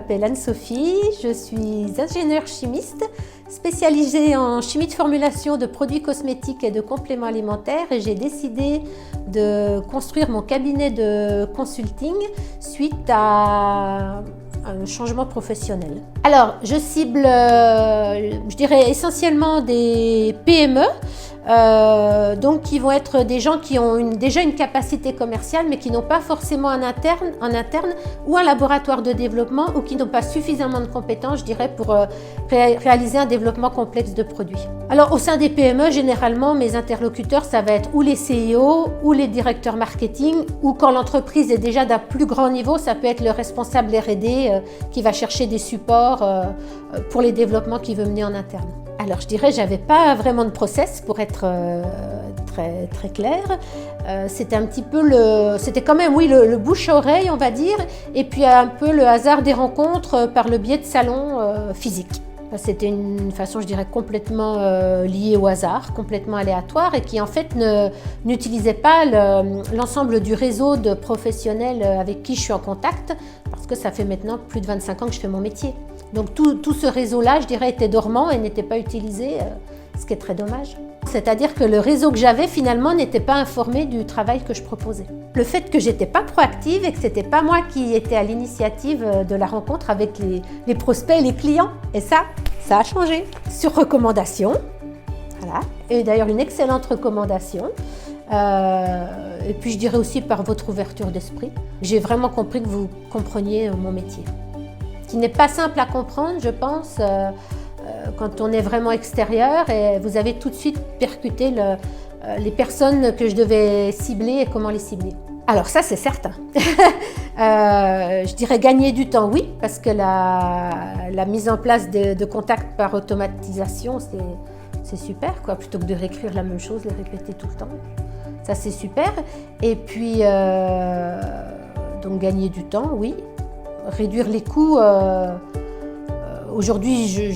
m'appelle Anne-Sophie, je suis ingénieure chimiste spécialisée en chimie de formulation de produits cosmétiques et de compléments alimentaires et j'ai décidé de construire mon cabinet de consulting suite à un changement professionnel. Alors, je cible, je dirais essentiellement des PME, donc qui vont être des gens qui ont déjà une capacité commerciale mais qui n'ont pas forcément en interne ou un laboratoire de développement ou qui n'ont pas suffisamment de compétences, je dirais, pour réaliser un développement complexe de produits. Alors au sein des PME, généralement mes interlocuteurs ça va être ou les CIO ou les directeurs marketing ou quand l'entreprise est déjà d'un plus grand niveau, ça peut être le responsable R&D qui va chercher des supports pour les développements qu'il veut mener en interne. Alors je dirais, j'avais pas vraiment de process pour être très clair. C'était un petit peu c'était quand même le bouche-oreille, on va dire, et puis un peu le hasard des rencontres par le biais de salons physiques. C'était une façon, je dirais, complètement liée au hasard, complètement aléatoire et qui en fait n'utilisait pas l'ensemble du réseau de professionnels avec qui je suis en contact parce que ça fait maintenant plus de 25 ans que je fais mon métier. Donc tout ce réseau-là, je dirais, était dormant et n'était pas utilisé, ce qui est très dommage. C'est-à-dire que le réseau que j'avais finalement n'était pas informé du travail que je proposais. Le fait que j'étais pas proactive et que c'était pas moi qui étais à l'initiative de la rencontre avec les prospects et les clients. Et ça a changé. Sur recommandation, voilà. Et d'ailleurs une excellente recommandation. Et puis je dirais aussi par votre ouverture d'esprit. J'ai vraiment compris que vous compreniez mon métier. Qui n'est pas simple à comprendre, je pense, quand on est vraiment extérieur et vous avez tout de suite percuté les personnes que je devais cibler et comment les cibler. Alors ça, c'est certain. Je dirais gagner du temps, oui, parce que la mise en place de contacts par automatisation, c'est super, quoi, plutôt que de réécrire la même chose, le répéter tout le temps. Ça, c'est super. Et puis, donc gagner du temps, oui. Réduire les coûts, aujourd'hui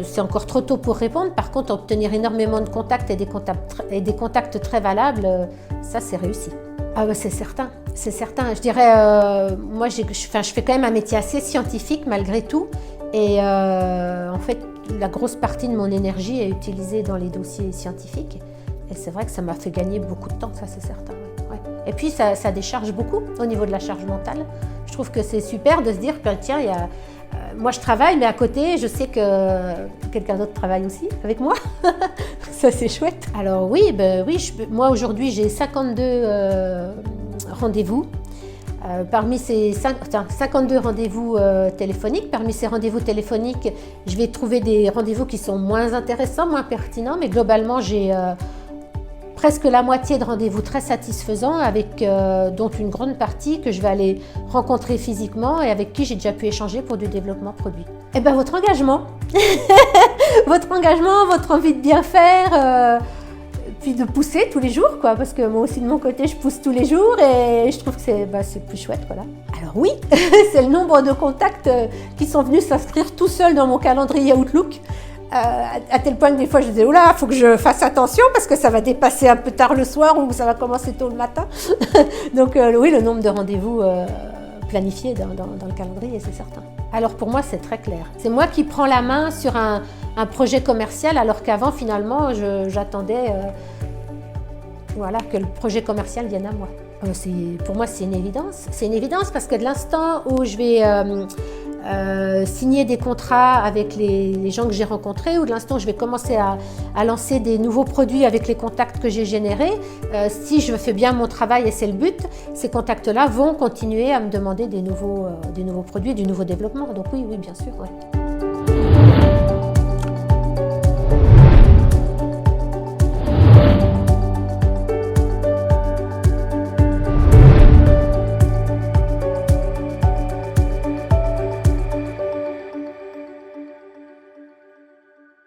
c'est encore trop tôt pour répondre. Par contre, obtenir énormément de contacts et des contacts très valables, ça c'est réussi. Ah bah, c'est certain. Je dirais, moi je fais quand même un métier assez scientifique malgré tout. Et en fait, la grosse partie de mon énergie est utilisée dans les dossiers scientifiques. Et c'est vrai que ça m'a fait gagner beaucoup de temps, ça c'est certain. Ouais. Et puis ça décharge beaucoup au niveau de la charge mentale. Je trouve que c'est super de se dire que tiens, moi je travaille, mais à côté, je sais que quelqu'un d'autre travaille aussi avec moi. Ça c'est chouette. Alors oui, moi aujourd'hui j'ai 52 rendez-vous. Parmi ces 52 rendez-vous téléphoniques, parmi ces rendez-vous téléphoniques, je vais trouver des rendez-vous qui sont moins intéressants, moins pertinents, mais globalement j'ai presque la moitié de rendez-vous très satisfaisants, dont une grande partie que je vais aller rencontrer physiquement et avec qui j'ai déjà pu échanger pour du développement produit. Et bien votre engagement, votre envie de bien faire, puis de pousser tous les jours, quoi, parce que moi aussi de mon côté je pousse tous les jours et je trouve que c'est plus chouette, voilà. Alors oui, c'est le nombre de contacts qui sont venus s'inscrire tout seuls dans mon calendrier Outlook. À tel point que des fois je disais, oula, il faut que je fasse attention parce que ça va dépasser un peu tard le soir ou ça va commencer tôt le matin. Donc oui, le nombre de rendez-vous planifiés dans le calendrier, c'est certain. Alors pour moi, c'est très clair. C'est moi qui prends la main sur un projet commercial alors qu'avant, finalement, j'attendais que le projet commercial vienne à moi. Pour moi, c'est une évidence. C'est une évidence parce que de l'instant où je vais signer des contrats avec les gens que j'ai rencontrés ou de l'instant où je vais commencer à lancer des nouveaux produits avec les contacts que j'ai générés, si je fais bien mon travail et c'est le but, ces contacts-là vont continuer à me demander des nouveaux produits, du nouveau développement. Donc oui, bien sûr. Ouais.